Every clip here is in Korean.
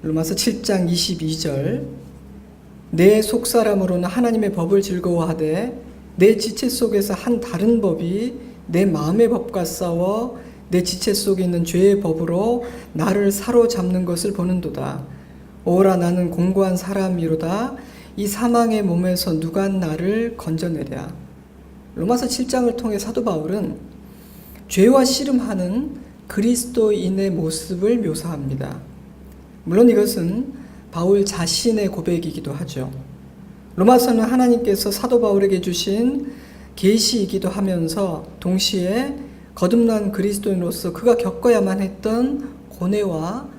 로마서 7장 22절 내 속사람으로는 하나님의 법을 즐거워하되 내 지체 속에서 한 다른 법이 내 마음의 법과 싸워 내 지체 속에 있는 죄의 법으로 나를 사로잡는 것을 보는도다. 오라 나는 공고한 사람이로다. 이 사망의 몸에서 누가 나를 건져내랴. 로마서 7장을 통해 사도 바울은 죄와 씨름하는 그리스도인의 모습을 묘사합니다. 물론 이것은 바울 자신의 고백이기도 하죠. 로마서는 하나님께서 사도 바울에게 주신 계시이기도 하면서 동시에 거듭난 그리스도인으로서 그가 겪어야만 했던 고뇌와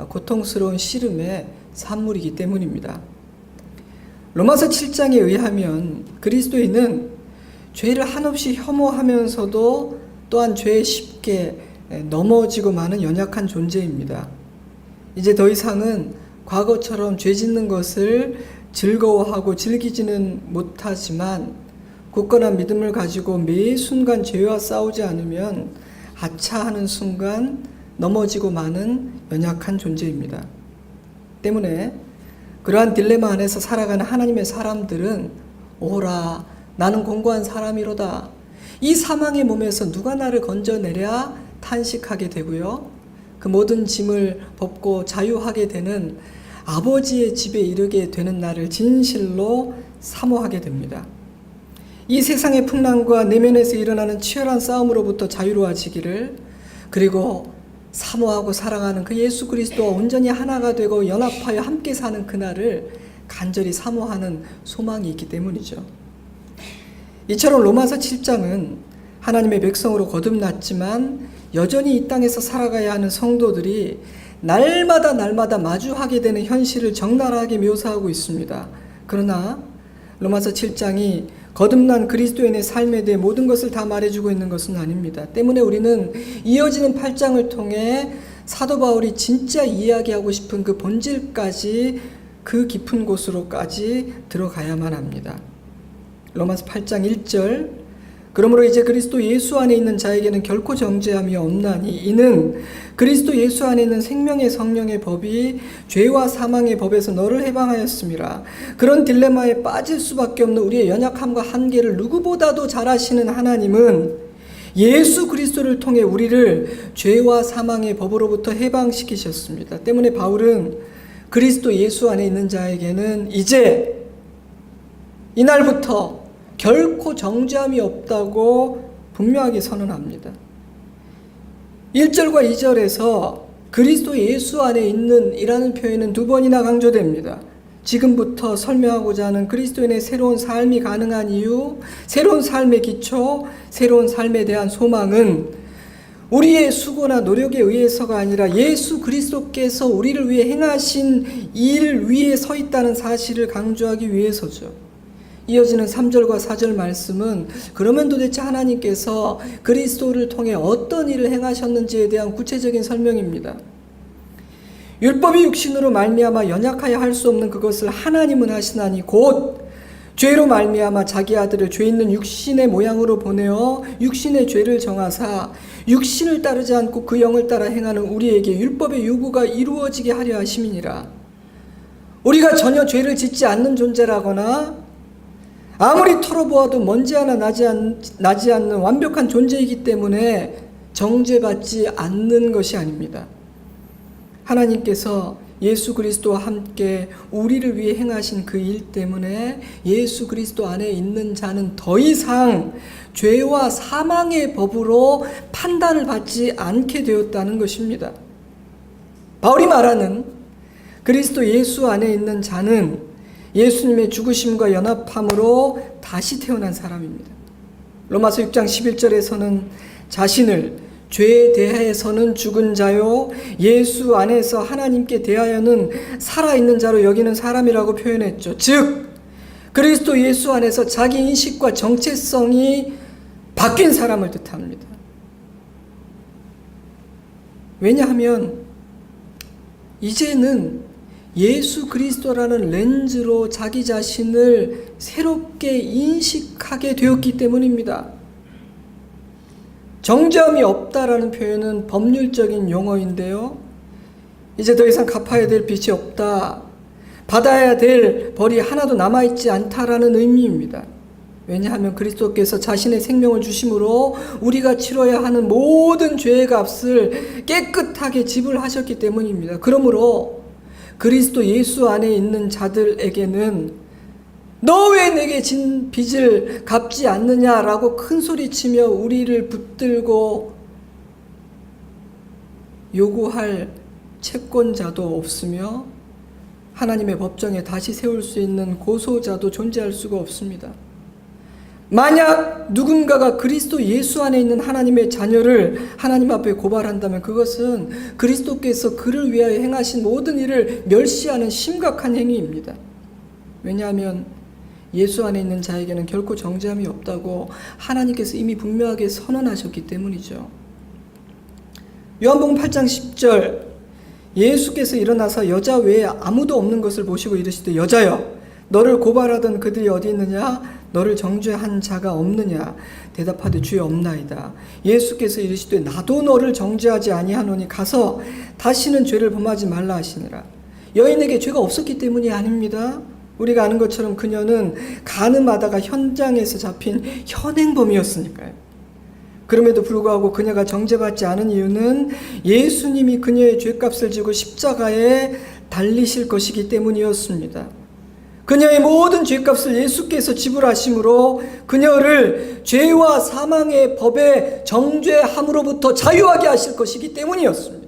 고통스러운 씨름의 산물이기 때문입니다. 로마서 7장에 의하면 그리스도인은 죄를 한없이 혐오하면서도 또한 죄에 쉽게 넘어지고 마는 연약한 존재입니다. 이제 더 이상은 과거처럼 죄 짓는 것을 즐거워하고 즐기지는 못하지만 굳건한 믿음을 가지고 매 순간 죄와 싸우지 않으면 아차하는 순간 넘어지고 마는 연약한 존재입니다. 때문에 그러한 딜레마 안에서 살아가는 하나님의 사람들은 오라 나는 공고한 사람이로다. 이 사망의 몸에서 누가 나를 건져내랴 탄식하게 되고요. 그 모든 짐을 벗고 자유하게 되는 아버지의 집에 이르게 되는 날을 진실로 사모하게 됩니다. 이 세상의 풍랑과 내면에서 일어나는 치열한 싸움으로부터 자유로워지기를, 그리고 사모하고 사랑하는 그 예수 그리스도와 온전히 하나가 되고 연합하여 함께 사는 그날을 간절히 사모하는 소망이 있기 때문이죠. 이처럼 로마서 7장은 하나님의 백성으로 거듭났지만 여전히 이 땅에서 살아가야 하는 성도들이 날마다 마주하게 되는 현실을 적나라하게 묘사하고 있습니다. 그러나 로마서 7장이 거듭난 그리스도인의 삶에 대해 모든 것을 다 말해주고 있는 것은 아닙니다. 때문에 우리는 이어지는 8장을 통해 사도 바울이 진짜 이야기하고 싶은 그 본질까지, 그 깊은 곳으로까지 들어가야만 합니다. 로마서 8장 1절 그러므로 이제 그리스도 예수 안에 있는 자에게는 결코 정죄함이 없나니 이는 그리스도 예수 안에 있는 생명의 성령의 법이 죄와 사망의 법에서 너를 해방하였음이라. 그런 딜레마에 빠질 수밖에 없는 우리의 연약함과 한계를 누구보다도 잘 아시는 하나님은 예수 그리스도를 통해 우리를 죄와 사망의 법으로부터 해방시키셨습니다. 때문에 바울은 그리스도 예수 안에 있는 자에게는 이제 이날부터 결코 정죄함이 없다고 분명하게 선언합니다. 1절과 2절에서 그리스도 예수 안에 있는 이라는 표현은 두 번이나 강조됩니다. 지금부터 설명하고자 하는 그리스도인의 새로운 삶이 가능한 이유, 새로운 삶의 기초, 새로운 삶에 대한 소망은 우리의 수고나 노력에 의해서가 아니라 예수 그리스도께서 우리를 위해 행하신 일 위에 서 있다는 사실을 강조하기 위해서죠. 이어지는 3절과 4절 말씀은 그러면 도대체 하나님께서 그리스도를 통해 어떤 일을 행하셨는지에 대한 구체적인 설명입니다. 율법이 육신으로 말미암아 연약하여 할 수 없는 그것을 하나님은 하시나니 곧 죄로 말미암아 자기 아들을 죄 있는 육신의 모양으로 보내어 육신의 죄를 정하사 육신을 따르지 않고 그 영을 따라 행하는 우리에게 율법의 요구가 이루어지게 하려 하심이니라. 우리가 전혀 죄를 짓지 않는 존재라거나 아무리 털어보아도 먼지 하나 나지 않는 완벽한 존재이기 때문에 정죄받지 않는 것이 아닙니다. 하나님께서 예수 그리스도와 함께 우리를 위해 행하신 그 일 때문에 예수 그리스도 안에 있는 자는 더 이상 죄와 사망의 법으로 판단을 받지 않게 되었다는 것입니다. 바울이 말하는 그리스도 예수 안에 있는 자는 예수님의 죽으심과 연합함으로 다시 태어난 사람입니다. 로마서 6장 11절에서는 자신을 죄에 대해서는 죽은 자요 예수 안에서 하나님께 대하여는 살아있는 자로 여기는 사람이라고 표현했죠. 즉 그리스도 예수 안에서 자기 인식과 정체성이 바뀐 사람을 뜻합니다. 왜냐하면 이제는 예수 그리스도라는 렌즈로 자기 자신을 새롭게 인식하게 되었기 때문입니다. 정죄함이 없다라는 표현은 법률적인 용어인데요. 이제 더 이상 갚아야 될 빚이 없다. 받아야 될 벌이 하나도 남아있지 않다라는 의미입니다. 왜냐하면 그리스도께서 자신의 생명을 주심으로 우리가 치러야 하는 모든 죄의 값을 깨끗하게 지불하셨기 때문입니다. 그러므로 그리스도 예수 안에 있는 자들에게는 너 왜 내게 진 빚을 갚지 않느냐라고 큰 소리치며 우리를 붙들고 요구할 채권자도 없으며 하나님의 법정에 다시 세울 수 있는 고소자도 존재할 수가 없습니다. 만약 누군가가 그리스도 예수 안에 있는 하나님의 자녀를 하나님 앞에 고발한다면 그것은 그리스도께서 그를 위하여 행하신 모든 일을 멸시하는 심각한 행위입니다. 왜냐하면 예수 안에 있는 자에게는 결코 정죄함이 없다고 하나님께서 이미 분명하게 선언하셨기 때문이죠. 요한복음 8장 10절, 예수께서 일어나서 여자 외에 아무도 없는 것을 보시고 이르시되 여자여 너를 고발하던 그들이 어디 있느냐? 너를 정죄한 자가 없느냐? 대답하되 주여 없나이다. 예수께서 이르시되 나도 너를 정죄하지 아니하노니 가서 다시는 죄를 범하지 말라 하시니라. 여인에게 죄가 없었기 때문이 아닙니다. 우리가 아는 것처럼 그녀는 간음하다가 현장에서 잡힌 현행범이었으니까요. 그럼에도 불구하고 그녀가 정죄받지 않은 이유는 예수님이 그녀의 죄값을 지고 십자가에 달리실 것이기 때문이었습니다. 그녀의 모든 죄값을 예수께서 지불하심으로 그녀를 죄와 사망의 법의 정죄함으로부터 자유하게 하실 것이기 때문이었습니다.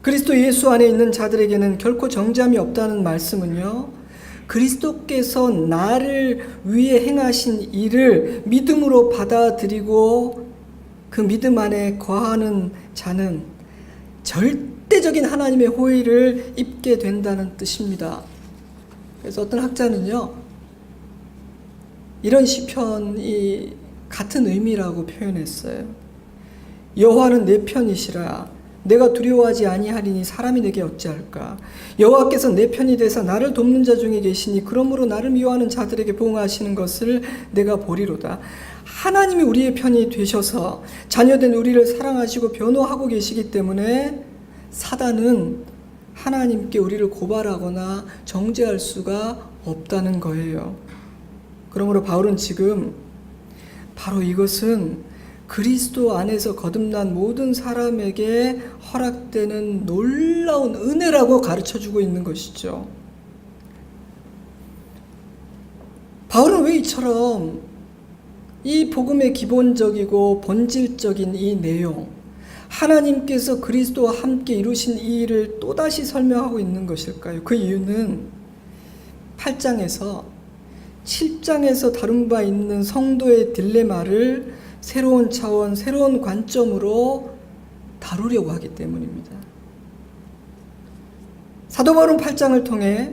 그리스도 예수 안에 있는 자들에게는 결코 정죄함이 없다는 말씀은요, 그리스도께서 나를 위해 행하신 일을 믿음으로 받아들이고 그 믿음 안에 거하는 자는 절대적인 하나님의 호의를 입게 된다는 뜻입니다. 그래서 어떤 학자는요, 이런 시편이 같은 의미라고 표현했어요. 여호와는 내 편이시라. 내가 두려워하지 아니하리니 사람이 내게 어찌할까. 여호와께서 내 편이 되사 나를 돕는 자 중에 계시니 그러므로 나를 미워하는 자들에게 보응하시는 것을 내가 보리로다. 하나님이 우리의 편이 되셔서 자녀된 우리를 사랑하시고 변호하고 계시기 때문에 사단은 하나님께 우리를 고발하거나 정죄할 수가 없다는 거예요. 그러므로 바울은 지금 바로 이것은 그리스도 안에서 거듭난 모든 사람에게 허락되는 놀라운 은혜라고 가르쳐주고 있는 것이죠. 바울은 왜 이처럼 이 복음의 기본적이고 본질적인 이 내용, 하나님께서 그리스도와 함께 이루신 이 일을 또다시 설명하고 있는 것일까요? 그 이유는 8장에서 7장에서 다룬 바 있는 성도의 딜레마를 새로운 차원, 새로운 관점으로 다루려고 하기 때문입니다. 사도 바울은 8장을 통해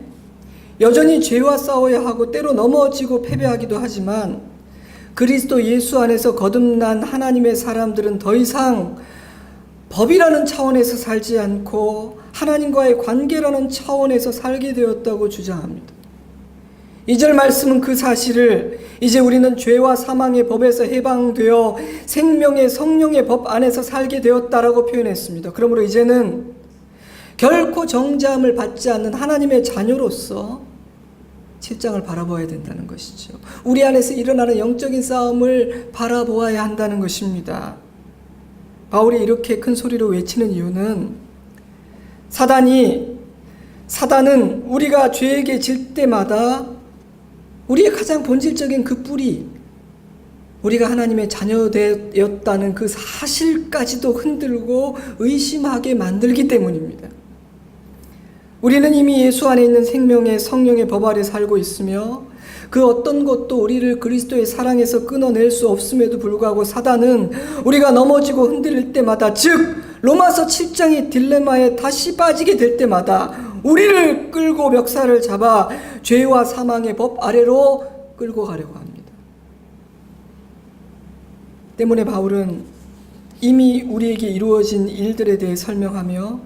여전히 죄와 싸워야 하고 때로 넘어지고 패배하기도 하지만 그리스도 예수 안에서 거듭난 하나님의 사람들은 더 이상 법이라는 차원에서 살지 않고 하나님과의 관계라는 차원에서 살게 되었다고 주장합니다. 2절 말씀은 그 사실을 이제 우리는 죄와 사망의 법에서 해방되어 생명의 성령의 법 안에서 살게 되었다라고 표현했습니다. 그러므로 이제는 결코 정죄함을 받지 않는 하나님의 자녀로서 7장을 바라보아야 된다는 것이죠. 우리 안에서 일어나는 영적인 싸움을 바라보아야 한다는 것입니다. 바울이 이렇게 큰 소리로 외치는 이유는 사단은 우리가 죄에게 질 때마다 우리의 가장 본질적인 그 뿌리, 우리가 하나님의 자녀되었다는 그 사실까지도 흔들고 의심하게 만들기 때문입니다. 우리는 이미 예수 안에 있는 생명의 성령의 법 아래 살고 있으며 그 어떤 것도 우리를 그리스도의 사랑에서 끊어낼 수 없음에도 불구하고 사단은 우리가 넘어지고 흔들릴 때마다, 즉 로마서 7장의 딜레마에 다시 빠지게 될 때마다 우리를 끌고 멱살을 잡아 죄와 사망의 법 아래로 끌고 가려고 합니다. 때문에 바울은 이미 우리에게 이루어진 일들에 대해 설명하며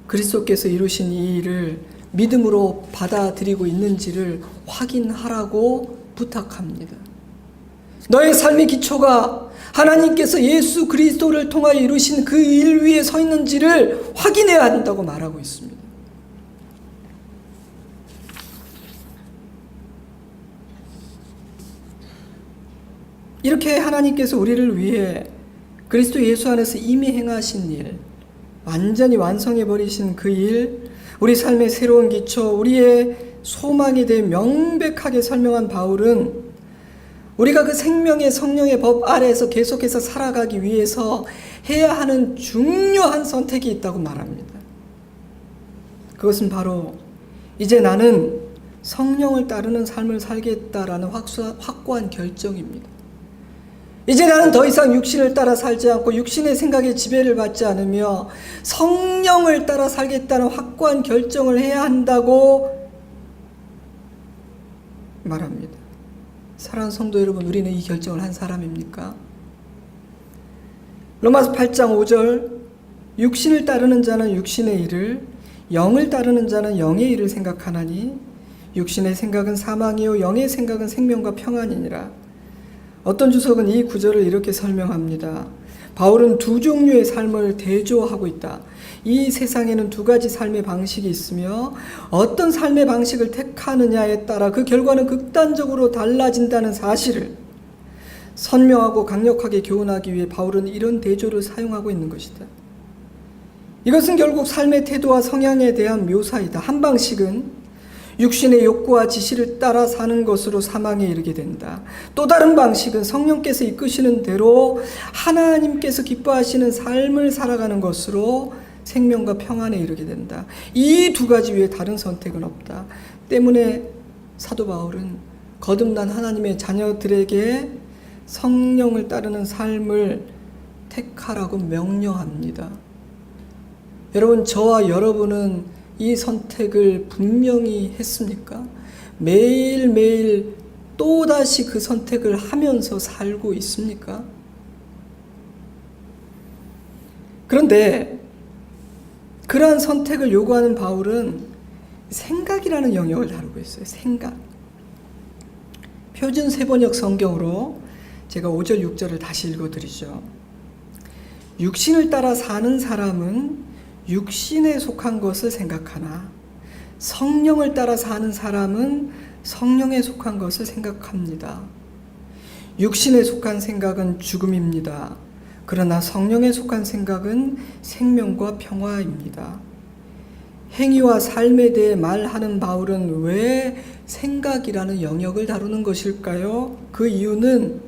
그리스도께서 이루신 이 일을 믿음으로 받아들이고 있는지를 확인하라고 부탁합니다. 너의 삶의 기초가 하나님께서 예수 그리스도를 통하여 이루신 그 일 위에 서 있는지를 확인해야 한다고 말하고 있습니다. 이렇게 하나님께서 우리를 위해 그리스도 예수 안에서 이미 행하신 일, 완전히 완성해 버리신 그 일, 우리 삶의 새로운 기초, 우리의 소망에 대해 명백하게 설명한 바울은 우리가 그 생명의 성령의 법 아래에서 계속해서 살아가기 위해서 해야 하는 중요한 선택이 있다고 말합니다. 그것은 바로 이제 나는 성령을 따르는 삶을 살겠다라는 확고한 결정입니다. 이제 나는 더 이상 육신을 따라 살지 않고 육신의 생각에 지배를 받지 않으며 성령을 따라 살겠다는 확고한 결정을 해야 한다고 말합니다. 사랑하는 성도 여러분, 우리는 이 결정을 한 사람입니까? 로마서 8장 5절, 육신을 따르는 자는 육신의 일을, 영을 따르는 자는 영의 일을 생각하나니 육신의 생각은 사망이요 영의 생각은 생명과 평안이니라. 어떤 주석은 이 구절을 이렇게 설명합니다. 바울은 두 종류의 삶을 대조하고 있다. 이 세상에는 두 가지 삶의 방식이 있으며 어떤 삶의 방식을 택하느냐에 따라 그 결과는 극단적으로 달라진다는 사실을 선명하고 강력하게 교훈하기 위해 바울은 이런 대조를 사용하고 있는 것이다. 이것은 결국 삶의 태도와 성향에 대한 묘사이다. 한 방식은 육신의 욕구와 지시를 따라 사는 것으로 사망에 이르게 된다. 또 다른 방식은 성령께서 이끄시는 대로 하나님께서 기뻐하시는 삶을 살아가는 것으로 생명과 평안에 이르게 된다. 이 두 가지 외에 다른 선택은 없다. 때문에 사도 바울은 거듭난 하나님의 자녀들에게 성령을 따르는 삶을 택하라고 명령합니다. 여러분, 저와 여러분은 이 선택을 분명히 했습니까? 매일매일 또다시 그 선택을 하면서 살고 있습니까? 그런데 그러한 선택을 요구하는 바울은 생각이라는 영역을 다루고 있어요. 생각. 표준 세번역 성경으로 제가 5절 6절을 다시 읽어드리죠. 육신을 따라 사는 사람은 육신에 속한 것을 생각하나 성령을 따라 사는 사람은 성령에 속한 것을 생각합니다. 육신에 속한 생각은 죽음입니다. 그러나 성령에 속한 생각은 생명과 평화입니다. 행위와 삶에 대해 말하는 바울은 왜 생각이라는 영역을 다루는 것일까요? 그 이유는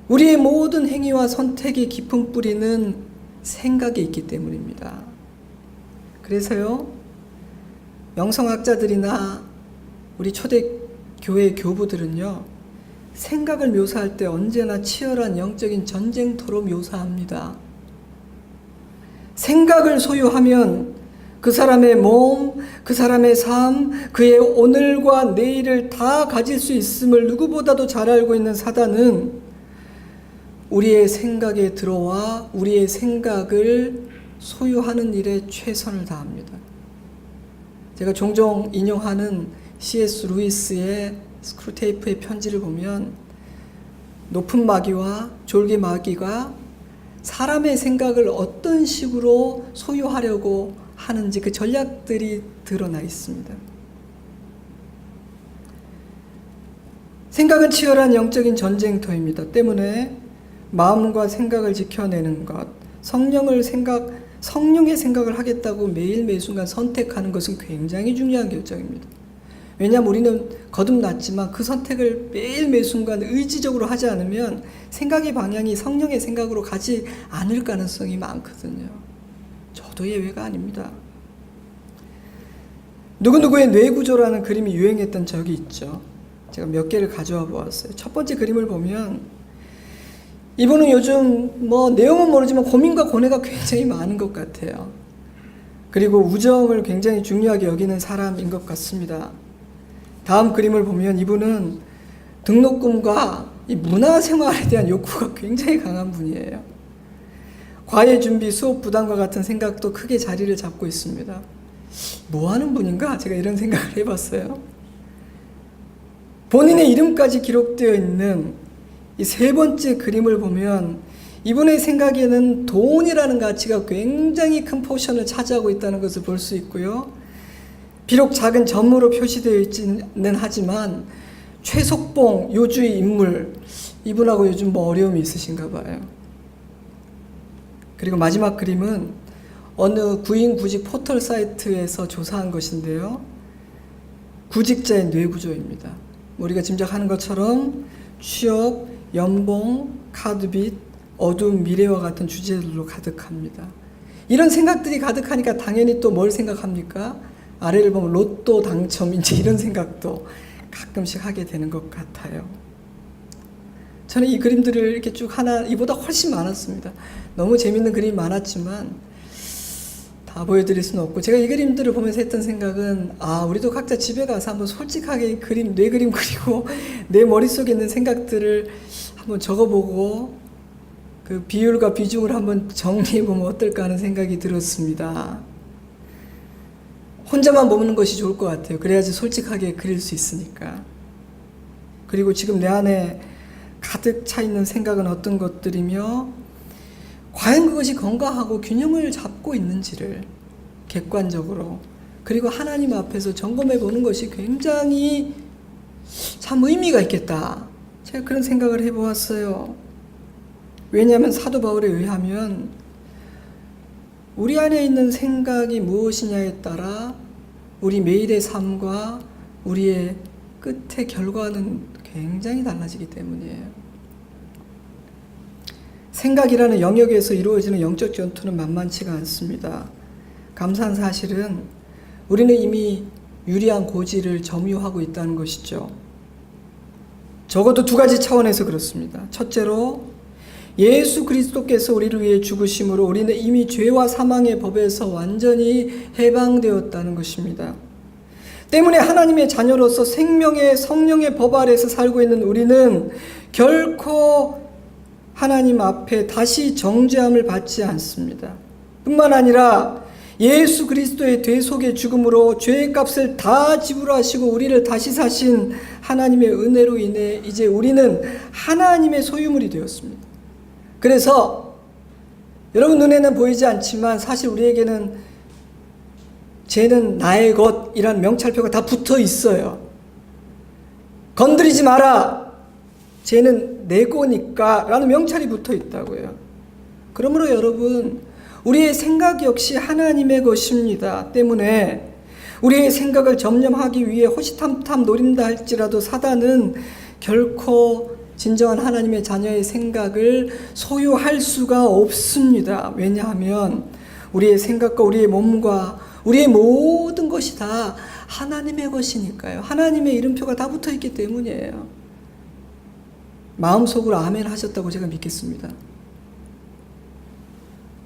우리의 모든 행위와 선택의 깊은 뿌리는 생각에 있기 때문입니다. 그래서요, 영성학자들이나 우리 초대교회 교부들은요, 생각을 묘사할 때 언제나 치열한 영적인 전쟁터로 묘사합니다. 생각을 소유하면 그 사람의 몸, 그 사람의 삶, 그의 오늘과 내일을 다 가질 수 있음을 누구보다도 잘 알고 있는 사단은 우리의 생각에 들어와 우리의 생각을 소유하는 일에 최선을 다합니다. 제가 종종 인용하는 C.S. 루이스의 스크루테이프의 편지를 보면 높은 마귀와 졸개 마귀가 사람의 생각을 어떤 식으로 소유하려고 하는지 그 전략들이 드러나 있습니다. 생각은 치열한 영적인 전쟁터입니다. 때문에 마음과 생각을 지켜내는 것, 성령의 생각을 하겠다고 매일 순간 선택하는 것은 굉장히 중요한 결정입니다. 왜냐하면 우리는 거듭났지만 그 선택을 매일 순간 의지적으로 하지 않으면 생각의 방향이 성령의 생각으로 가지 않을 가능성이 많거든요. 저도 예외가 아닙니다. 누구누구의 뇌구조라는 그림이 유행했던 적이 있죠. 제가 몇 개를 가져와 보았어요. 첫 번째 그림을 보면 이분은 요즘 내용은 모르지만 고민과 고뇌가 굉장히 많은 것 같아요. 그리고 우정을 굉장히 중요하게 여기는 사람인 것 같습니다. 다음 그림을 보면 이분은 등록금과 이 문화생활에 대한 욕구가 굉장히 강한 분이에요. 과외 준비, 수업 부담과 같은 생각도 크게 자리를 잡고 있습니다. 뭐 하는 분인가? 제가 이런 생각을 해봤어요. 본인의 이름까지 기록되어 있는 이 세 번째 그림을 보면 이분의 생각에는 돈이라는 가치가 굉장히 큰 포션을 차지하고 있다는 것을 볼 수 있고요. 비록 작은 점으로 표시되어 있지는 하지만 최석봉 요주의 인물, 이분하고 요즘 뭐 어려움이 있으신가 봐요. 그리고 마지막 그림은 어느 구인 구직 포털 사이트에서 조사한 것인데요. 구직자의 뇌구조입니다. 우리가 짐작하는 것처럼 취업, 연봉, 카드빚, 어두운 미래와 같은 주제들로 가득합니다. 이런 생각들이 가득하니까 당연히 또 뭘 생각합니까? 아래를 보면 로또 당첨인지 이런 생각도 가끔씩 하게 되는 것 같아요. 저는 이 그림들을 이렇게 쭉 하나, 이보다 훨씬 많았습니다. 너무 재밌는 그림이 많았지만 다 보여드릴 수는 없고, 제가 이 그림들을 보면서 했던 생각은, 우리도 각자 집에 가서 한번 솔직하게 뇌 그림 그리고 내 머릿속에 있는 생각들을 한번 적어보고 그 비율과 비중을 한번 정리해보면 어떨까 하는 생각이 들었습니다. 혼자만 보는 것이 좋을 것 같아요. 그래야지 솔직하게 그릴 수 있으니까. 그리고 지금 내 안에 가득 차 있는 생각은 어떤 것들이며 과연 그것이 건강하고 균형을 잡고 있는지를 객관적으로, 그리고 하나님 앞에서 점검해 보는 것이 굉장히 참 의미가 있겠다. 제가 그런 생각을 해보았어요. 왜냐하면 사도 바울에 의하면 우리 안에 있는 생각이 무엇이냐에 따라 우리 매일의 삶과 우리의 끝의 결과는 굉장히 달라지기 때문이에요. 생각이라는 영역에서 이루어지는 영적 전투는 만만치가 않습니다. 감사한 사실은 우리는 이미 유리한 고지를 점유하고 있다는 것이죠. 적어도 두 가지 차원에서 그렇습니다. 첫째로 예수 그리스도께서 우리를 위해 죽으심으로 우리는 이미 죄와 사망의 법에서 완전히 해방되었다는 것입니다. 때문에 하나님의 자녀로서 생명의 성령의 법 아래에서 살고 있는 우리는 결코 하나님 앞에 다시 정죄함을 받지 않습니다. 뿐만 아니라 예수 그리스도의 대속의 죽음으로 죄의 값을 다 지불하시고 우리를 다시 사신 하나님의 은혜로 인해 이제 우리는 하나님의 소유물이 되었습니다. 그래서 여러분 눈에는 보이지 않지만 사실 우리에게는 죄는 나의 것이라는 명찰표가 다 붙어 있어요. 건드리지 마라. 죄는 내 거니까 라는 명찰이 붙어 있다고요. 그러므로 여러분, 우리의 생각 역시 하나님의 것입니다. 때문에 우리의 생각을 점령하기 위해 호시탐탐 노린다 할지라도 사단은 결코 진정한 하나님의 자녀의 생각을 소유할 수가 없습니다. 왜냐하면 우리의 생각과 우리의 몸과 우리의 모든 것이 다 하나님의 것이니까요. 하나님의 이름표가 다 붙어 있기 때문이에요. 마음속으로 아멘 하셨다고 제가 믿겠습니다.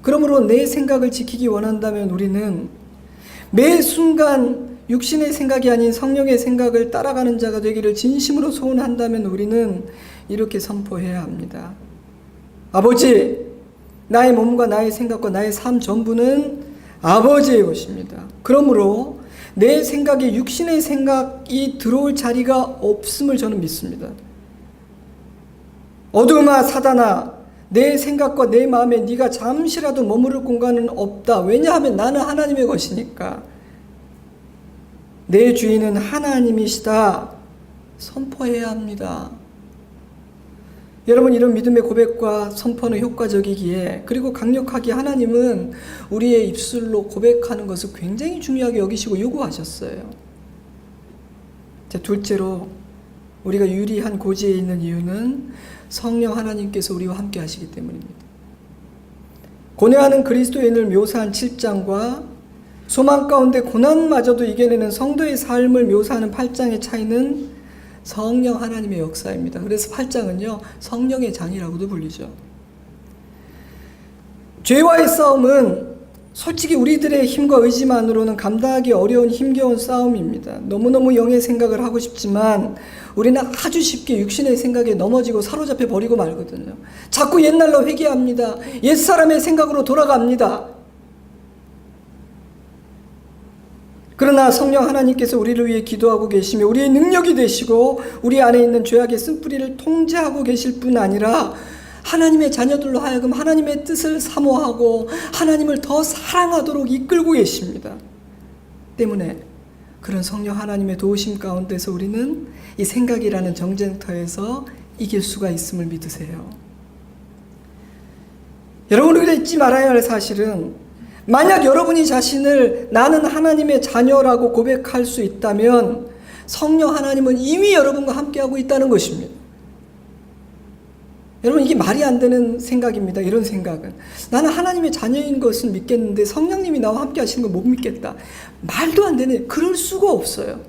그러므로 내 생각을 지키기 원한다면 우리는 매 순간 육신의 생각이 아닌 성령의 생각을 따라가는 자가 되기를 진심으로 소원한다면 우리는 이렇게 선포해야 합니다. 아버지, 나의 몸과 나의 생각과 나의 삶 전부는 아버지의 것입니다. 그러므로 내 생각에 육신의 생각이 들어올 자리가 없음을 저는 믿습니다. 어둠아 사단아, 내 생각과 내 마음에 네가 잠시라도 머무를 공간은 없다. 왜냐하면 나는 하나님의 것이니까. 내 주인은 하나님이시다. 선포해야 합니다. 여러분, 이런 믿음의 고백과 선포는 효과적이기에, 그리고 강력하게 하나님은 우리의 입술로 고백하는 것을 굉장히 중요하게 여기시고 요구하셨어요. 자, 둘째로 우리가 유리한 고지에 있는 이유는 성령 하나님께서 우리와 함께 하시기 때문입니다. 고뇌하는 그리스도인을 묘사한 7장과 소망 가운데 고난마저도 이겨내는 성도의 삶을 묘사하는 8장의 차이는 성령 하나님의 역사입니다. 그래서 8장은요, 성령의 장이라고도 불리죠. 죄와의 싸움은 솔직히 우리들의 힘과 의지만으로는 감당하기 어려운 힘겨운 싸움입니다. 너무너무 영의 생각을 하고 싶지만 우리는 아주 쉽게 육신의 생각에 넘어지고 사로잡혀 버리고 말거든요. 자꾸 옛날로 회귀합니다. 옛사람의 생각으로 돌아갑니다. 그러나 성령 하나님께서 우리를 위해 기도하고 계시며 우리의 능력이 되시고 우리 안에 있는 죄악의 쓴뿌리를 통제하고 계실 뿐 아니라 하나님의 자녀들로 하여금 하나님의 뜻을 사모하고 하나님을 더 사랑하도록 이끌고 계십니다. 때문에 그런 성령 하나님의 도우심 가운데서 우리는 이 생각이라는 정쟁터에서 이길 수가 있음을 믿으세요. 여러분, 우리가 잊지 말아야 할 사실은 만약 여러분이 자신을 나는 하나님의 자녀라고 고백할 수 있다면 성령 하나님은 이미 여러분과 함께하고 있다는 것입니다. 여러분, 이게 말이 안 되는 생각입니다. 이런 생각은 나는 하나님의 자녀인 것은 믿겠는데 성령님이 나와 함께 하시는 걸 못 믿겠다. 말도 안 되는, 그럴 수가 없어요.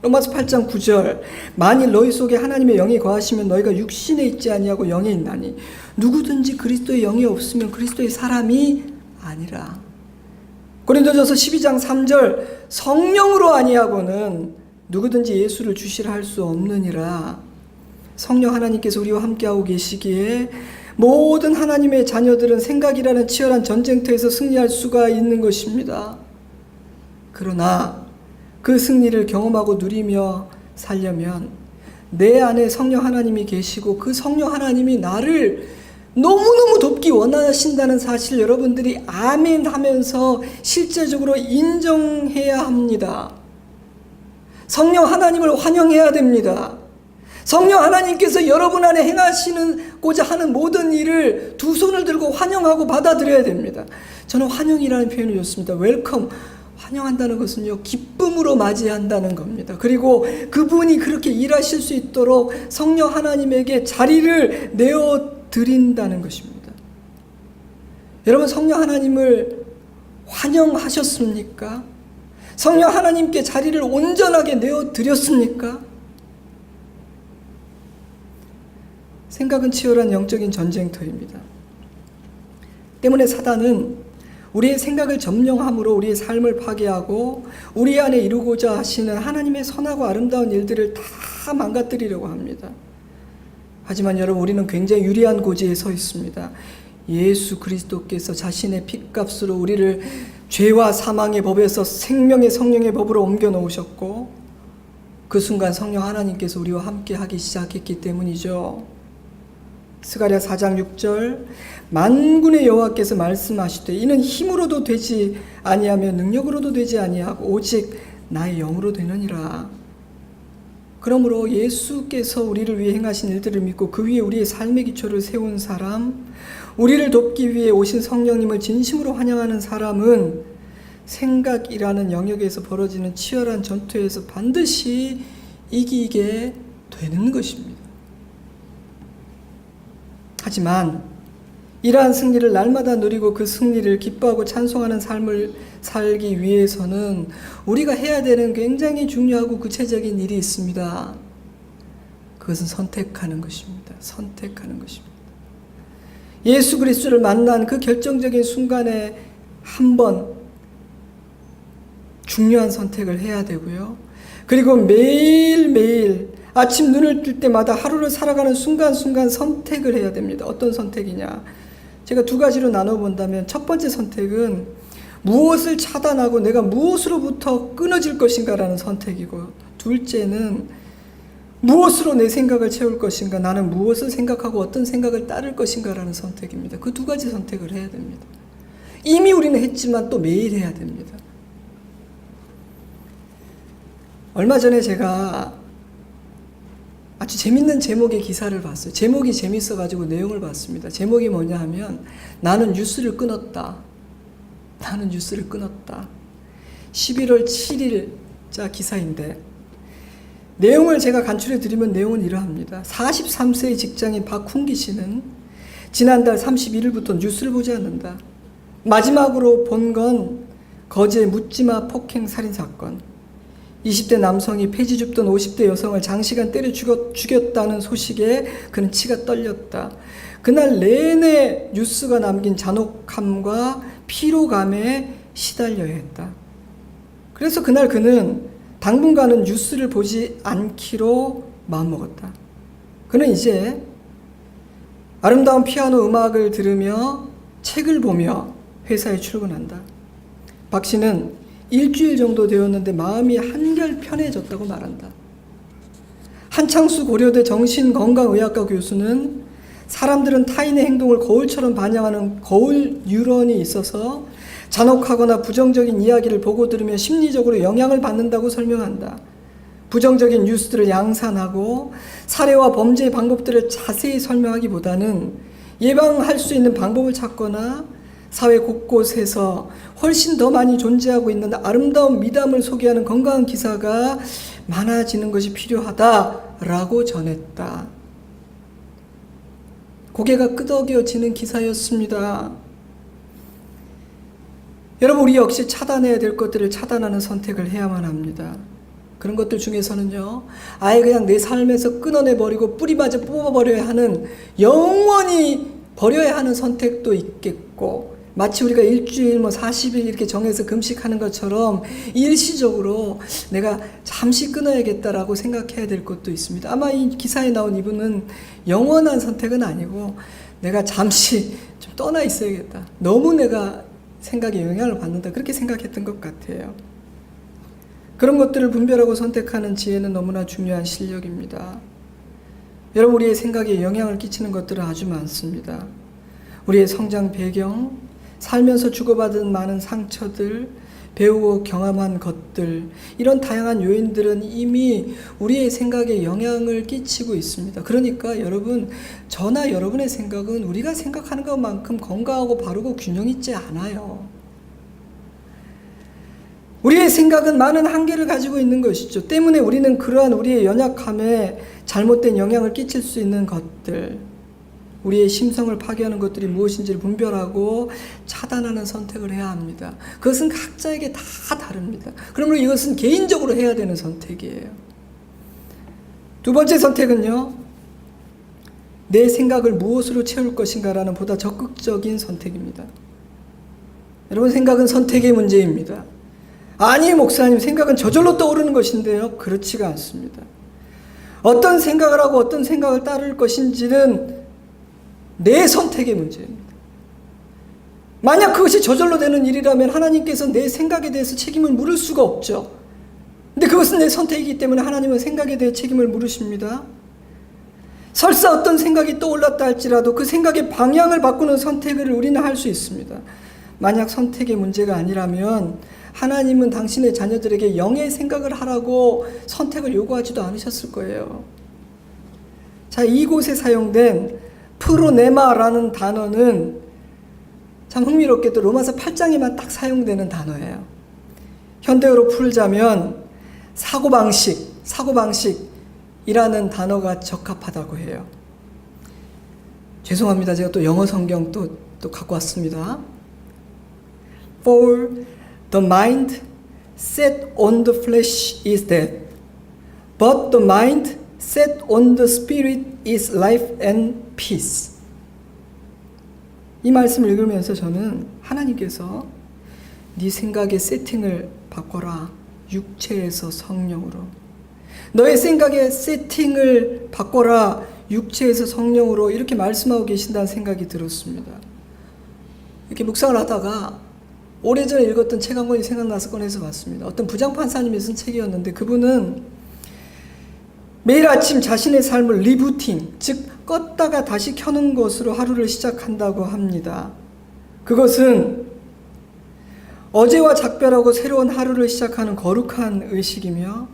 로마서 8장 9절 만일 너희 속에 하나님의 영이 거하시면 너희가 육신에 있지 아니하고 영에 있나니 누구든지 그리스도의 영이 없으면 그리스도의 사람이 아니라. 고린도전서 12장 3절 성령으로 아니하고는 누구든지 예수를 주시라 할 수 없느니라. 성령 하나님께서 우리와 함께하고 계시기에 모든 하나님의 자녀들은 생각이라는 치열한 전쟁터에서 승리할 수가 있는 것입니다. 그러나 그 승리를 경험하고 누리며 살려면 내 안에 성령 하나님이 계시고 그 성령 하나님이 나를 너무너무 돕기 원하신다는 사실 여러분들이 아멘 하면서 실제적으로 인정해야 합니다. 성령 하나님을 환영해야 됩니다. 성령 하나님께서 여러분 안에 행하시고자 하는 모든 일을 두 손을 들고 환영하고 받아들여야 됩니다. 저는 환영이라는 표현이 좋습니다. 웰컴. 환영한다는 것은요, 기쁨으로 맞이한다는 겁니다. 그리고 그분이 그렇게 일하실 수 있도록 성령 하나님에게 자리를 내어드린다는 것입니다. 여러분, 성령 하나님을 환영하셨습니까? 성령 하나님께 자리를 온전하게 내어드렸습니까? 생각은 치열한 영적인 전쟁터입니다. 때문에 사단은 우리의 생각을 점령함으로 우리의 삶을 파괴하고 우리 안에 이루고자 하시는 하나님의 선하고 아름다운 일들을 다 망가뜨리려고 합니다. 하지만 여러분, 우리는 굉장히 유리한 고지에 서 있습니다. 예수 그리스도께서 자신의 핏값으로 우리를 죄와 사망의 법에서 생명의 성령의 법으로 옮겨 놓으셨고 그 순간 성령 하나님께서 우리와 함께 하기 시작했기 때문이죠. 스가랴 4장 6절 만군의 여호와께서 말씀하시되 이는 힘으로도 되지 아니하며 능력으로도 되지 아니하고 오직 나의 영으로 되느니라. 그러므로 예수께서 우리를 위해 행하신 일들을 믿고 그 위에 우리의 삶의 기초를 세운 사람, 우리를 돕기 위해 오신 성령님을 진심으로 환영하는 사람은 생각이라는 영역에서 벌어지는 치열한 전투에서 반드시 이기게 되는 것입니다. 하지만 이러한 승리를 날마다 누리고 그 승리를 기뻐하고 찬송하는 삶을 살기 위해서는 우리가 해야 되는 굉장히 중요하고 구체적인 일이 있습니다. 그것은 선택하는 것입니다. 선택하는 것입니다. 예수 그리스도를 만난 그 결정적인 순간에 한번 중요한 선택을 해야 되고요. 그리고 매일매일 아침 눈을 뜰 때마다 하루를 살아가는 순간순간 선택을 해야 됩니다. 어떤 선택이냐? 제가 두 가지로 나눠본다면 첫 번째 선택은 무엇을 차단하고 내가 무엇으로부터 끊어질 것인가라는 선택이고, 둘째는 무엇으로 내 생각을 채울 것인가, 나는 무엇을 생각하고 어떤 생각을 따를 것인가라는 선택입니다. 그 두 가지 선택을 해야 됩니다. 이미 우리는 했지만 또 매일 해야 됩니다. 얼마 전에 제가 아주 재밌는 제목의 기사를 봤어요. 제목이 재밌어가지고 내용을 봤습니다. 제목이 뭐냐 하면 나는 뉴스를 끊었다. 나는 뉴스를 끊었다. 11월 7일자 기사인데 내용을 제가 간추려 드리면 내용은 이러합니다. 43세의 직장인 박훈기 씨는 지난달 31일부터 뉴스를 보지 않는다. 마지막으로 본 건 거제 묻지마 폭행 살인 사건. 20대 남성이 폐지 줍던 50대 여성을 장시간 때려 죽였다는 소식에 그는 치가 떨렸다. 그날 내내 뉴스가 남긴 잔혹함과 피로감에 시달려야 했다. 그래서 그날 그는 당분간은 뉴스를 보지 않기로 마음먹었다. 그는 이제 아름다운 피아노 음악을 들으며 책을 보며 회사에 출근한다. 박 씨는 일주일 정도 되었는데 마음이 한결 편해졌다고 말한다. 한창수 고려대 정신건강의학과 교수는 사람들은 타인의 행동을 거울처럼 반영하는 거울 뉴런이 있어서 잔혹하거나 부정적인 이야기를 보고 들으며 심리적으로 영향을 받는다고 설명한다. 부정적인 뉴스들을 양산하고 사례와 범죄의 방법들을 자세히 설명하기보다는 예방할 수 있는 방법을 찾거나 사회 곳곳에서 훨씬 더 많이 존재하고 있는 아름다운 미담을 소개하는 건강한 기사가 많아지는 것이 필요하다라고 전했다. 고개가 끄덕여지는 기사였습니다. 여러분, 우리 역시 차단해야 될 것들을 차단하는 선택을 해야만 합니다. 그런 것들 중에서는요, 아예 그냥 내 삶에서 끊어내버리고 뿌리마저 뽑아버려야 하는, 영원히 버려야 하는 선택도 있겠고, 마치 우리가 일주일 40일 이렇게 정해서 금식하는 것처럼 일시적으로 내가 잠시 끊어야겠다라고 생각해야 될 것도 있습니다. 아마 이 기사에 나온 이분은 영원한 선택은 아니고 내가 잠시 좀 떠나 있어야겠다, 너무 내가 생각에 영향을 받는다, 그렇게 생각했던 것 같아요. 그런 것들을 분별하고 선택하는 지혜는 너무나 중요한 실력입니다. 여러분, 우리의 생각에 영향을 끼치는 것들은 아주 많습니다. 우리의 성장 배경, 살면서 주고받은 많은 상처들, 배우고 경험한 것들, 이런 다양한 요인들은 이미 우리의 생각에 영향을 끼치고 있습니다. 그러니까 여러분, 저나 여러분의 생각은 우리가 생각하는 것만큼 건강하고 바르고 균형 있지 않아요. 우리의 생각은 많은 한계를 가지고 있는 것이죠. 때문에 우리는 그러한 우리의 연약함에 잘못된 영향을 끼칠 수 있는 것들, 우리의 심성을 파괴하는 것들이 무엇인지를 분별하고 차단하는 선택을 해야 합니다. 그것은 각자에게 다 다릅니다. 그러므로 이것은 개인적으로 해야 되는 선택이에요. 두 번째 선택은요, 내 생각을 무엇으로 채울 것인가라는 보다 적극적인 선택입니다. 여러분, 생각은 선택의 문제입니다. 아니, 목사님, 생각은 저절로 떠오르는 것인데요. 그렇지가 않습니다. 어떤 생각을 하고 어떤 생각을 따를 것인지는 내 선택의 문제입니다. 만약 그것이 저절로 되는 일이라면 하나님께서 내 생각에 대해서 책임을 물을 수가 없죠. 근데 그것은 내 선택이기 때문에 하나님은 생각에 대해 책임을 물으십니다. 설사 어떤 생각이 떠올랐다 할지라도 그 생각의 방향을 바꾸는 선택을 우리는 할 수 있습니다. 만약 선택의 문제가 아니라면 하나님은 당신의 자녀들에게 영의 생각을 하라고 선택을 요구하지도 않으셨을 거예요. 자, 이곳에 사용된 프로네마라는 단어는 참 흥미롭게도 로마서 8장에만 딱 사용되는 단어예요. 현대어로 풀자면 사고방식이라는 단어가 적합하다고 해요. 죄송합니다. 제가 또 영어 성경 또 갖고 왔습니다. For the mind set on the flesh is death, but the mind set on the spirit is life and peace. 이 말씀을 읽으면서 저는 하나님께서 네 생각의 세팅을 바꿔라, 육체에서 성령으로. 너의 생각의 세팅을 바꿔라, 육체에서 성령으로, 이렇게 말씀하고 계신다는 생각이 들었습니다. 이렇게 묵상을 하다가 오래전에 읽었던 책 한 권이 생각나서 꺼내서 봤습니다. 어떤 부장판사님이 쓴 책이었는데 그분은 매일 아침 자신의 삶을 리부팅, 즉 껐다가 다시 켜는 것으로 하루를 시작한다고 합니다. 그것은 어제와 작별하고 새로운 하루를 시작하는 거룩한 의식이며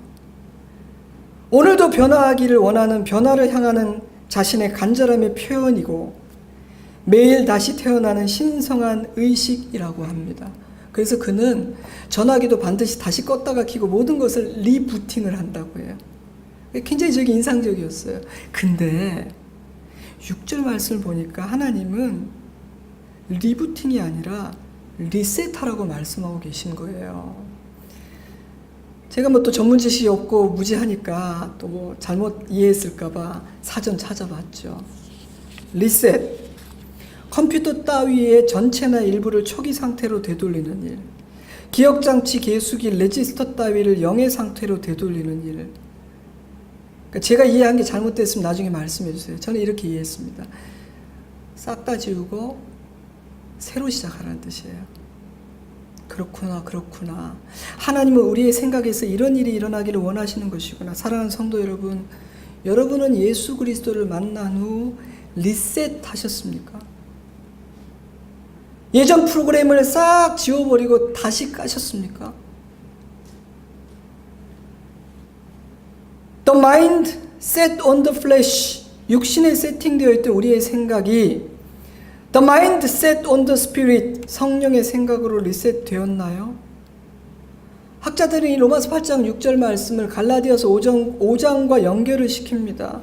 오늘도 변화하기를 원하는, 변화를 향하는 자신의 간절함의 표현이고 매일 다시 태어나는 신성한 의식이라고 합니다. 그래서 그는 전화기도 반드시 다시 껐다가 켜고 모든 것을 리부팅을 한다고 해요. 굉장히 저게 인상적이었어요. 근데 6절 말씀을 보니까 하나님은 리부팅이 아니라 리셋하라고 말씀하고 계신 거예요. 제가 또 전문 지식이 없고 무지하니까 또 잘못 이해했을까봐 사전 찾아봤죠. 리셋, 컴퓨터 따위의 전체나 일부를 초기 상태로 되돌리는 일, 기억장치 개수기 레지스터 따위를 0의 상태로 되돌리는 일. 그러니까 제가 이해한 게 잘못됐으면 나중에 말씀해 주세요. 저는 이렇게 이해했습니다. 싹 다 지우고 새로 시작하라는 뜻이에요. 그렇구나. 하나님은 우리의 생각에서 이런 일이 일어나기를 원하시는 것이구나. 사랑하는 성도 여러분, 여러분은 예수 그리스도를 만난 후 리셋하셨습니까? 예전 프로그램을 싹 지워버리고 다시 까셨습니까? The mind set on the flesh, 육신에 세팅되어 있던 우리의 생각이 The mind set on the spirit, 성령의 생각으로 리셋되었나요? 학자들은 이 로마서 8장 6절 말씀을 갈라디아서 5장과 연결을 시킵니다.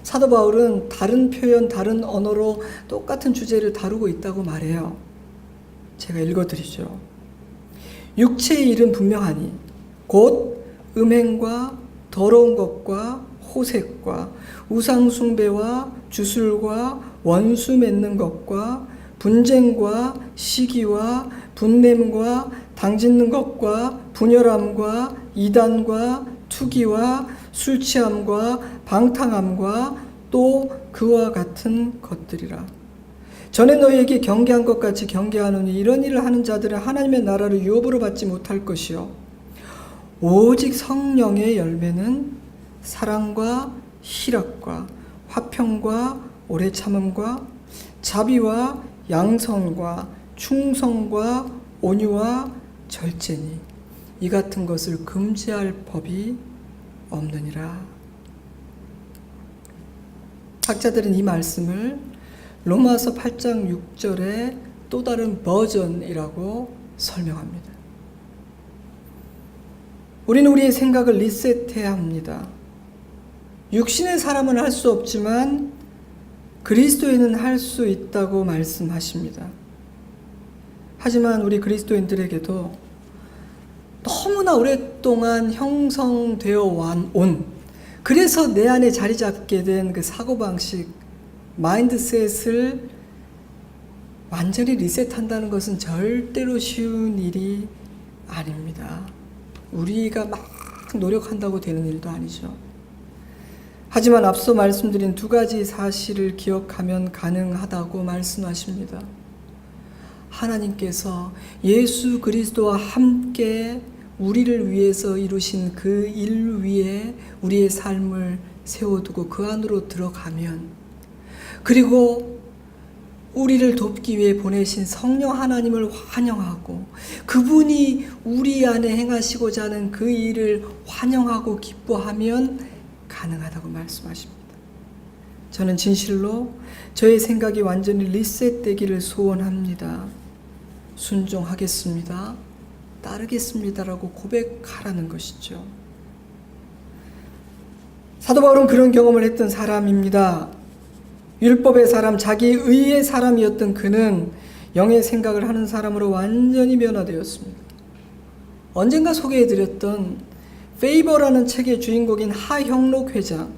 사도 바울은 다른 표현, 다른 언어로 똑같은 주제를 다루고 있다고 말해요. 제가 읽어드리죠. 육체의 일은 분명하니 곧 음행과 더러운 것과 호색과 우상숭배와 주술과 원수 맺는 것과 분쟁과 시기와 분냄과 당짓는 것과 분열함과 이단과 투기와 술취함과 방탕함과 또 그와 같은 것들이라. 전에 너희에게 경계한 것 같이 경계하노니 이런 일을 하는 자들은 하나님의 나라를 유업으로 받지 못할 것이요 오직 성령의 열매는 사랑과 희락과 화평과 오래 참음과 자비와 양선과 충성과 온유와 절제니 이 같은 것을 금지할 법이 없느니라. 학자들은 이 말씀을 로마서 8장 6절의 또 다른 버전이라고 설명합니다. 우리는 우리의 생각을 리셋해야 합니다. 육신의 사람은 할 수 없지만 그리스도인은 할 수 있다고 말씀하십니다. 하지만 우리 그리스도인들에게도 너무나 오랫동안 형성되어 온, 그래서 내 안에 자리 잡게 된 그 사고방식, 마인드셋을 완전히 리셋한다는 것은 절대로 쉬운 일이 아닙니다. 우리가 막 노력한다고 되는 일도 아니죠. 하지만 앞서 말씀드린 두 가지 사실을 기억하면 가능하다고 말씀하십니다. 하나님께서 예수 그리스도와 함께 우리를 위해서 이루신 그 일 위에 우리의 삶을 세워두고 그 안으로 들어가면, 그리고 우리를 돕기 위해 보내신 성령 하나님을 환영하고 그분이 우리 안에 행하시고자 하는 그 일을 환영하고 기뻐하면 가능하다고 말씀하십니다. 저는 진실로 저의 생각이 완전히 리셋되기를 소원합니다. 순종하겠습니다. 따르겠습니다라고 고백하라는 것이죠. 사도 바울은 그런 경험을 했던 사람입니다. 율법의 사람, 자기 의의 사람이었던 그는 영의 생각을 하는 사람으로 완전히 변화되었습니다. 언젠가 소개해드렸던 페이버라는 책의 주인공인 하형록 회장,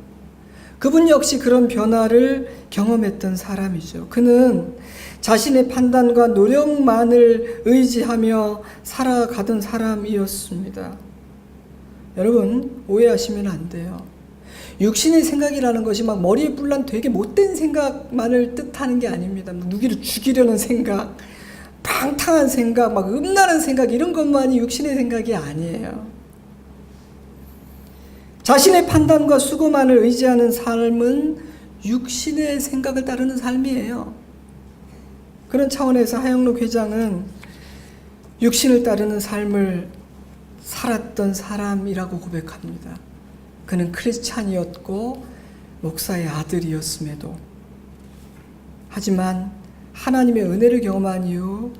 그분 역시 그런 변화를 경험했던 사람이죠. 그는 자신의 판단과 노력만을 의지하며 살아가던 사람이었습니다. 여러분, 오해하시면 안 돼요. 육신의 생각이라는 것이 막 머리에 뿔난 되게 못된 생각만을 뜻하는 게 아닙니다. 누구를 죽이려는 생각, 방탕한 생각, 막 음란한 생각, 이런 것만이 육신의 생각이 아니에요. 자신의 판단과 수고만을 의지하는 삶은 육신의 생각을 따르는 삶이에요. 그런 차원에서 하영록 회장은 육신을 따르는 삶을 살았던 사람이라고 고백합니다. 그는 크리스찬이었고 목사의 아들이었음에도, 하지만 하나님의 은혜를 경험한 이후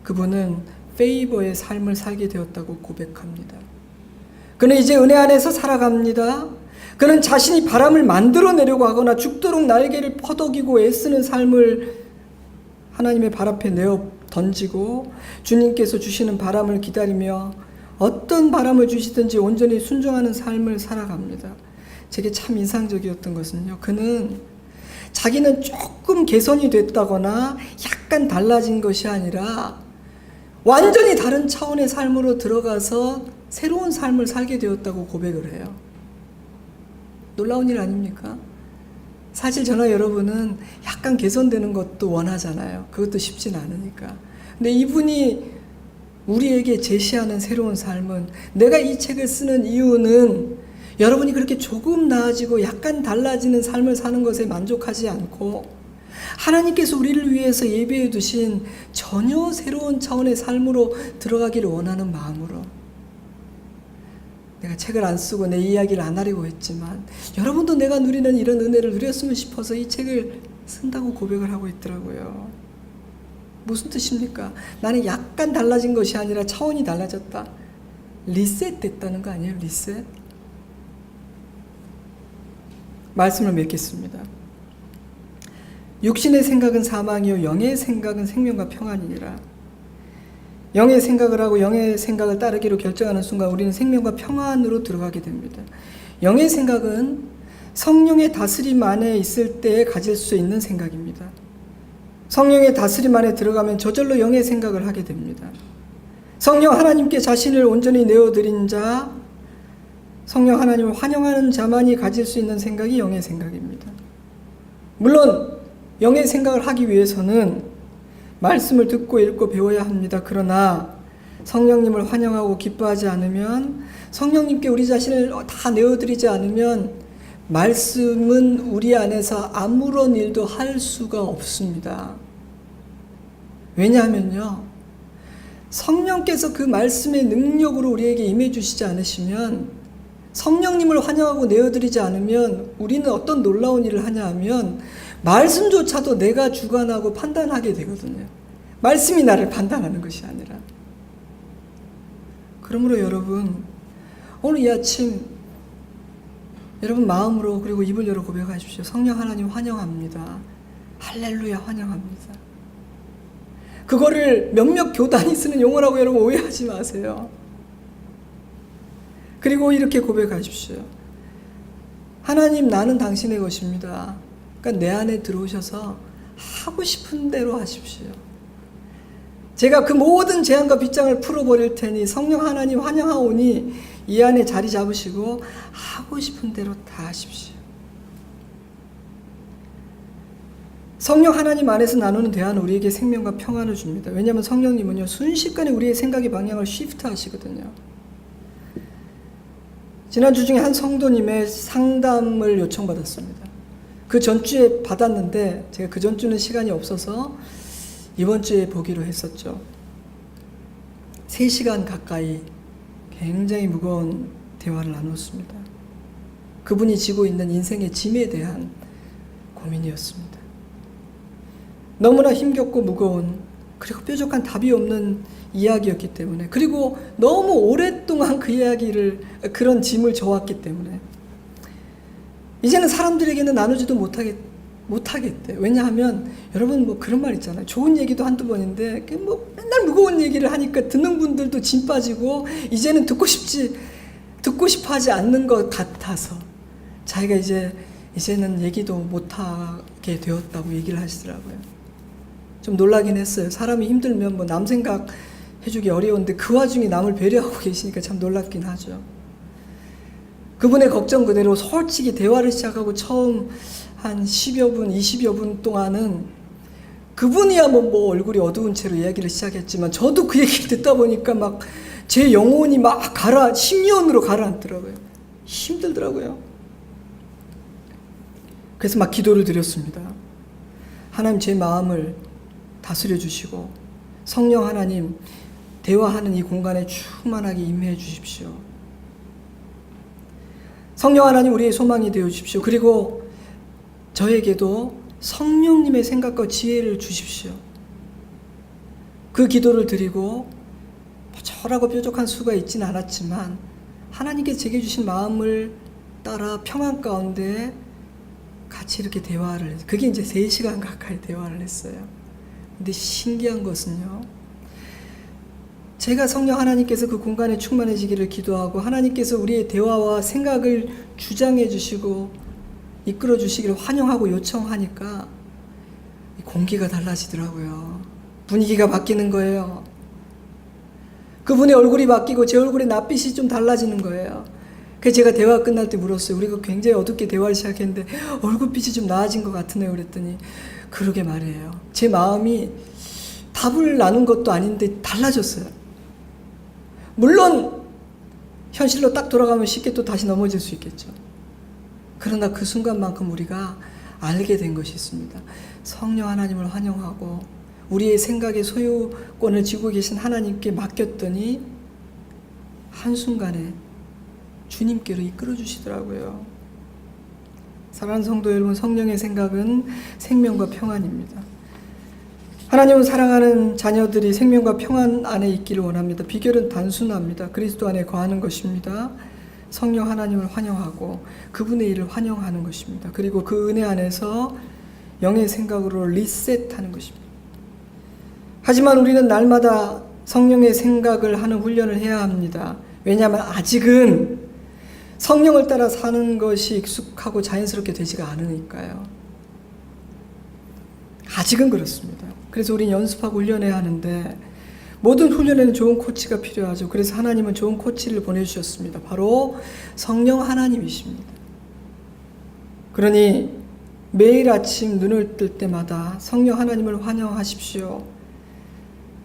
그분은 페이버의 삶을 살게 되었다고 고백합니다. 그는 이제 은혜 안에서 살아갑니다. 그는 자신이 바람을 만들어내려고 하거나 죽도록 날개를 퍼덕이고 애쓰는 삶을 하나님의 발 앞에 내어 던지고 주님께서 주시는 바람을 기다리며 어떤 바람을 주시든지 온전히 순종하는 삶을 살아갑니다. 제게 참 인상적이었던 것은요, 그는 자기는 조금 개선이 됐다거나 약간 달라진 것이 아니라 완전히 다른 차원의 삶으로 들어가서 새로운 삶을 살게 되었다고 고백을 해요. 놀라운 일 아닙니까? 사실 저나 여러분은 약간 개선되는 것도 원하잖아요. 그것도 쉽진 않으니까. 근데 이분이 우리에게 제시하는 새로운 삶은, 내가 이 책을 쓰는 이유는 여러분이 그렇게 조금 나아지고 약간 달라지는 삶을 사는 것에 만족하지 않고 하나님께서 우리를 위해서 예비해 두신 전혀 새로운 차원의 삶으로 들어가기를 원하는 마음으로. 내가 책을 안 쓰고 내 이야기를 안 하려고 했지만 여러분도 내가 누리는 이런 은혜를 누렸으면 싶어서 이 책을 쓴다고 고백을 하고 있더라고요. 무슨 뜻입니까? 나는 약간 달라진 것이 아니라 차원이 달라졌다. 리셋 됐다는 거 아니에요? 리셋. 말씀을 맺겠습니다. 육신의 생각은 사망이요 영의 생각은 생명과 평안이니라. 영의 생각을 하고 영의 생각을 따르기로 결정하는 순간 우리는 생명과 평안으로 들어가게 됩니다. 영의 생각은 성령의 다스림 안에 있을 때 가질 수 있는 생각입니다. 성령의 다스림 안에 들어가면 저절로 영의 생각을 하게 됩니다. 성령 하나님께 자신을 온전히 내어드린 자, 성령 하나님을 환영하는 자만이 가질 수 있는 생각이 영의 생각입니다. 물론 영의 생각을 하기 위해서는 말씀을 듣고 읽고 배워야 합니다. 그러나 성령님을 환영하고 기뻐하지 않으면, 성령님께 우리 자신을 다 내어드리지 않으면 말씀은 우리 안에서 아무런 일도 할 수가 없습니다. 왜냐하면요, 성령께서 그 말씀의 능력으로 우리에게 임해 주시지 않으시면, 성령님을 환영하고 내어드리지 않으면 우리는 어떤 놀라운 일을 하냐 하면 말씀조차도 내가 주관하고 판단하게 되거든요. 말씀이 나를 판단하는 것이 아니라. 그러므로 여러분, 오늘 이 아침 여러분 마음으로 그리고 입을 열어 고백하십시오. 성령 하나님 환영합니다. 할렐루야 환영합니다. 그거를 몇몇 교단이 쓰는 용어라고 여러분 오해하지 마세요. 그리고 이렇게 고백하십시오. 하나님, 나는 당신의 것입니다. 그러니까 내 안에 들어오셔서 하고 싶은 대로 하십시오. 제가 그 모든 재앙과 빗장을 풀어버릴 테니 성령 하나님 환영하오니 이 안에 자리 잡으시고 하고 싶은 대로 다 하십시오. 성령 하나님 안에서 나누는 대화는 우리에게 생명과 평안을 줍니다. 왜냐하면 성령님은요, 순식간에 우리의 생각의 방향을 시프트 하시거든요. 지난주 중에 한 성도님의 상담을 요청받았습니다. 그 전주에 받았는데 제가 그 전주는 시간이 없어서 이번 주에 보기로 했었죠. 3시간 가까이 굉장히 무거운 대화를 나눴습니다. 그분이 지고 있는 인생의 짐에 대한 고민이었습니다. 너무나 힘겹고 무거운, 그리고 뾰족한 답이 없는 이야기였기 때문에, 그리고 너무 오랫동안 그 이야기를, 그런 짐을 져왔기 때문에 이제는 사람들에게는 나누지도 못하겠대. 왜냐하면 여러분 뭐 그런 말 있잖아요. 좋은 얘기도 한두 번인데 뭐 맨날 무거운 얘기를 하니까 듣는 분들도 짐 빠지고 이제는 듣고 싶어 하지 않는 것 같아서 자기가 이제는 얘기도 못하게 되었다고 얘기를 하시더라고요. 좀 놀라긴 했어요. 사람이 힘들면 뭐 남 생각 해주기 어려운데 그 와중에 남을 배려하고 계시니까 참 놀랍긴 하죠. 그분의 걱정 그대로 솔직히 대화를 시작하고 처음 한 10여 분, 20여 분 동안은 그분이야 뭐 얼굴이 어두운 채로 이야기를 시작했지만 저도 그 얘기를 듣다 보니까 막 제 영혼이 막 심연으로 가라앉더라고요. 힘들더라고요. 그래서 막 기도를 드렸습니다. 하나님, 제 마음을 다스려 주시고 성령 하나님, 대화하는 이 공간에 충만하게 임해 주십시오. 성령 하나님, 우리의 소망이 되어 주십시오. 그리고 저에게도 성령님의 생각과 지혜를 주십시오. 그 기도를 드리고 저라고 뾰족한 수가 있지는 않았지만 하나님께 제게 주신 마음을 따라 평안 가운데 같이 이렇게 대화를 했어요. 그게 이제 3시간 가까이 대화를 했어요. 근데 신기한 것은요, 제가 성령 하나님께서 그 공간에 충만해지기를 기도하고 하나님께서 우리의 대화와 생각을 주장해 주시고 이끌어 주시기를 환영하고 요청하니까 공기가 달라지더라고요. 분위기가 바뀌는 거예요. 그분의 얼굴이 바뀌고 제 얼굴의 낯빛이 좀 달라지는 거예요. 그래서 제가 대화 끝날 때 물었어요. 우리가 굉장히 어둡게 대화를 시작했는데 얼굴빛이 좀 나아진 것 같으네요. 그랬더니 그러게 말이에요. 제 마음이 답을 나눈 것도 아닌데 달라졌어요. 물론 현실로 딱 돌아가면 쉽게 또 다시 넘어질 수 있겠죠. 그러나 그 순간만큼 우리가 알게 된 것이 있습니다. 성령 하나님을 환영하고 우리의 생각의 소유권을 쥐고 계신 하나님께 맡겼더니 한순간에 주님께로 이끌어 주시더라고요. 사랑하는 성도 여러분, 성령의 생각은 생명과 평안입니다. 하나님은 사랑하는 자녀들이 생명과 평안 안에 있기를 원합니다. 비결은 단순합니다. 그리스도 안에 거하는 것입니다. 성령 하나님을 환영하고 그분의 일을 환영하는 것입니다. 그리고 그 은혜 안에서 영의 생각으로 리셋하는 것입니다. 하지만 우리는 날마다 성령의 생각을 하는 훈련을 해야 합니다. 왜냐하면 아직은 성령을 따라 사는 것이 익숙하고 자연스럽게 되지가 않으니까요. 아직은 그렇습니다. 그래서 우리는 연습하고 훈련해야 하는데 모든 훈련에는 좋은 코치가 필요하죠. 그래서 하나님은 좋은 코치를 보내주셨습니다. 바로 성령 하나님이십니다. 그러니 매일 아침 눈을 뜰 때마다 성령 하나님을 환영하십시오.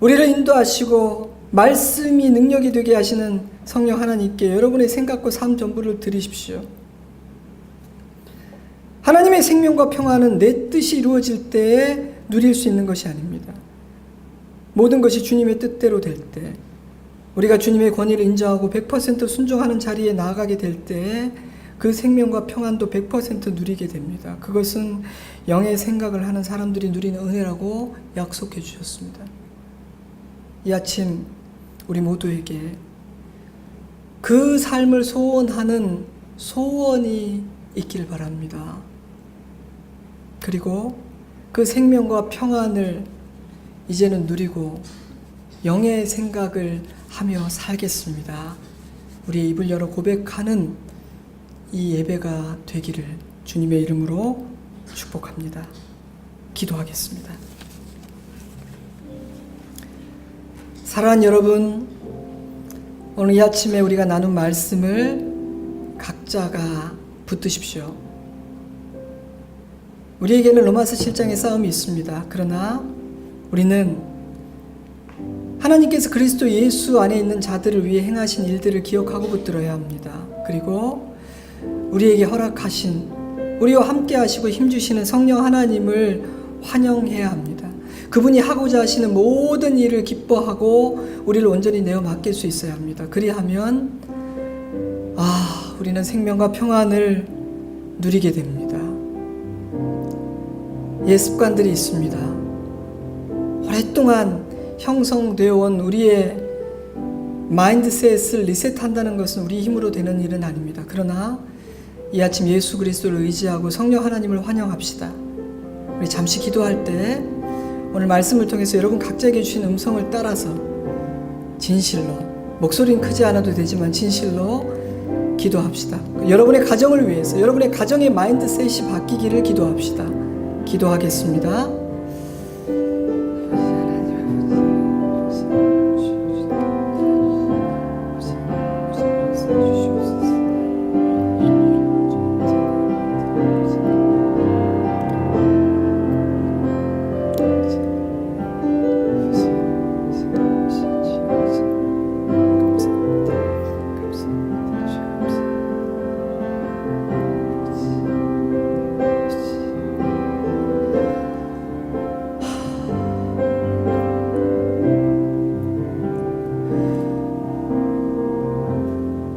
우리를 인도하시고 말씀이 능력이 되게 하시는 성령 하나님께 여러분의 생각과 삶 전부를 드리십시오. 하나님의 생명과 평안은 내 뜻이 이루어질 때에 누릴 수 있는 것이 아닙니다. 모든 것이 주님의 뜻대로 될 때, 우리가 주님의 권위를 인정하고 100% 순종하는 자리에 나아가게 될 때에 그 생명과 평안도 100% 누리게 됩니다. 그것은 영의 생각을 하는 사람들이 누리는 은혜라고 약속해 주셨습니다. 이 아침 우리 모두에게 그 삶을 소원하는 소원이 있길 바랍니다. 그리고 그 생명과 평안을 이제는 누리고 영의 생각을 하며 살겠습니다. 우리의 입을 열어 고백하는 이 예배가 되기를 주님의 이름으로 축복합니다. 기도하겠습니다. 사랑하는 여러분, 오늘 이 아침에 우리가 나눈 말씀을 각자가 붙드십시오. 우리에게는 로마서 7장의 싸움이 있습니다. 그러나 우리는 하나님께서 그리스도 예수 안에 있는 자들을 위해 행하신 일들을 기억하고 붙들어야 합니다. 그리고 우리에게 허락하신, 우리와 함께 하시고 힘주시는 성령 하나님을 환영해야 합니다. 그분이 하고자 하시는 모든 일을 기뻐하고 우리를 온전히 내어 맡길 수 있어야 합니다. 그리하면 우리는 생명과 평안을 누리게 됩니다. 옛 습관들이 있습니다. 오랫동안 형성되어 온 우리의 마인드셋을 리셋한다는 것은 우리 힘으로 되는 일은 아닙니다. 그러나 이 아침 예수 그리스도를 의지하고 성령 하나님을 환영합시다. 우리 잠시 기도할 때 오늘 말씀을 통해서 여러분 각자에게 주신 음성을 따라서 진실로, 목소리는 크지 않아도 되지만 진실로 기도합시다. 여러분의 가정을 위해서, 여러분의 가정의 마인드셋이 바뀌기를 기도합시다. 기도하겠습니다.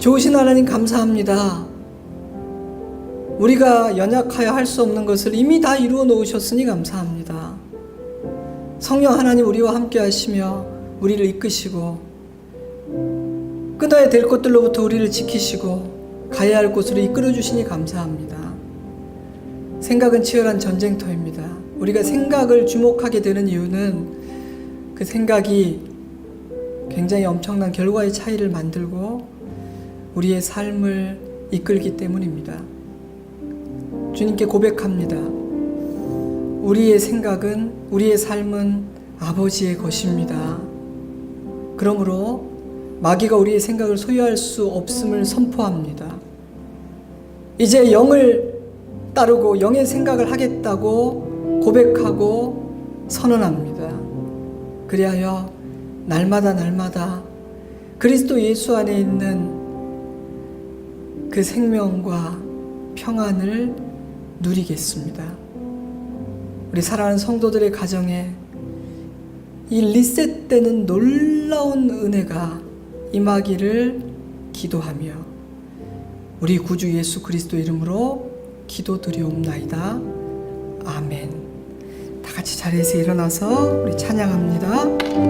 좋으신 하나님 감사합니다. 우리가 연약하여 할 수 없는 것을 이미 다 이루어 놓으셨으니 감사합니다. 성령 하나님 우리와 함께 하시며 우리를 이끄시고 끊어야 될 것들로부터 우리를 지키시고 가야 할 곳으로 이끌어 주시니 감사합니다. 생각은 치열한 전쟁터입니다. 우리가 생각을 주목하게 되는 이유는 그 생각이 굉장히 엄청난 결과의 차이를 만들고 우리의 삶을 이끌기 때문입니다. 주님께 고백합니다. 우리의 생각은, 우리의 삶은 아버지의 것입니다. 그러므로 마귀가 우리의 생각을 소유할 수 없음을 선포합니다. 이제 영을 따르고 영의 생각을 하겠다고 고백하고 선언합니다. 그리하여 날마다 그리스도 예수 안에 있는 그 생명과 평안을 누리겠습니다. 우리 사랑하는 성도들의 가정에 이 리셋되는 놀라운 은혜가 임하기를 기도하며 우리 구주 예수 그리스도 이름으로 기도드리옵나이다. 아멘. 다 같이 자리에서 일어나서 우리 찬양합니다.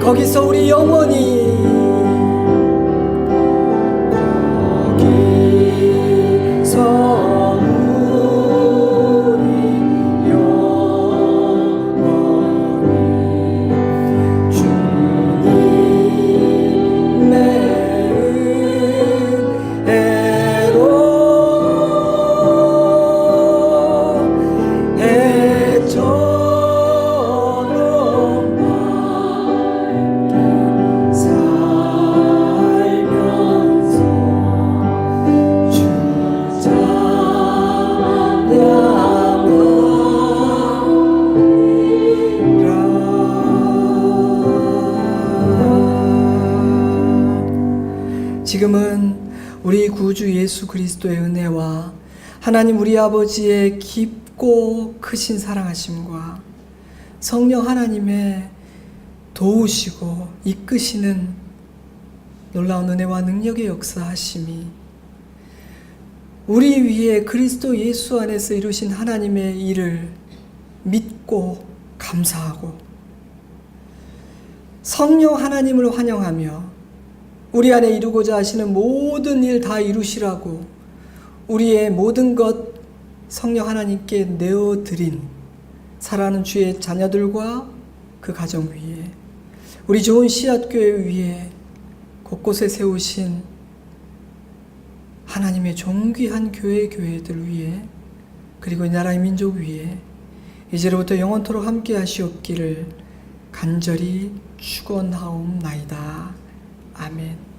거기서 우리 영원히 거기서 우리 영원히 주님의 은혜로 지금은 우리 구주 예수 그리스도의 은혜와 하나님 우리 아버지의 깊고 크신 사랑하심과 성령 하나님의 도우시고 이끄시는 놀라운 은혜와 능력의 역사하심이 우리 위에 그리스도 예수 안에서 이루신 하나님의 일을 믿고 감사하고 성령 하나님을 환영하며 우리 안에 이루고자 하시는 모든 일 다 이루시라고 우리의 모든 것 성령 하나님께 내어드린 사랑하는 주의 자녀들과 그 가정 위에 우리 좋은 씨앗교회 위에 곳곳에 세우신 하나님의 존귀한 교회들 위에 그리고 이 나라의 민족 위에 이제로부터 영원토록 함께 하시옵기를 간절히 축원하옵나이다. 아멘.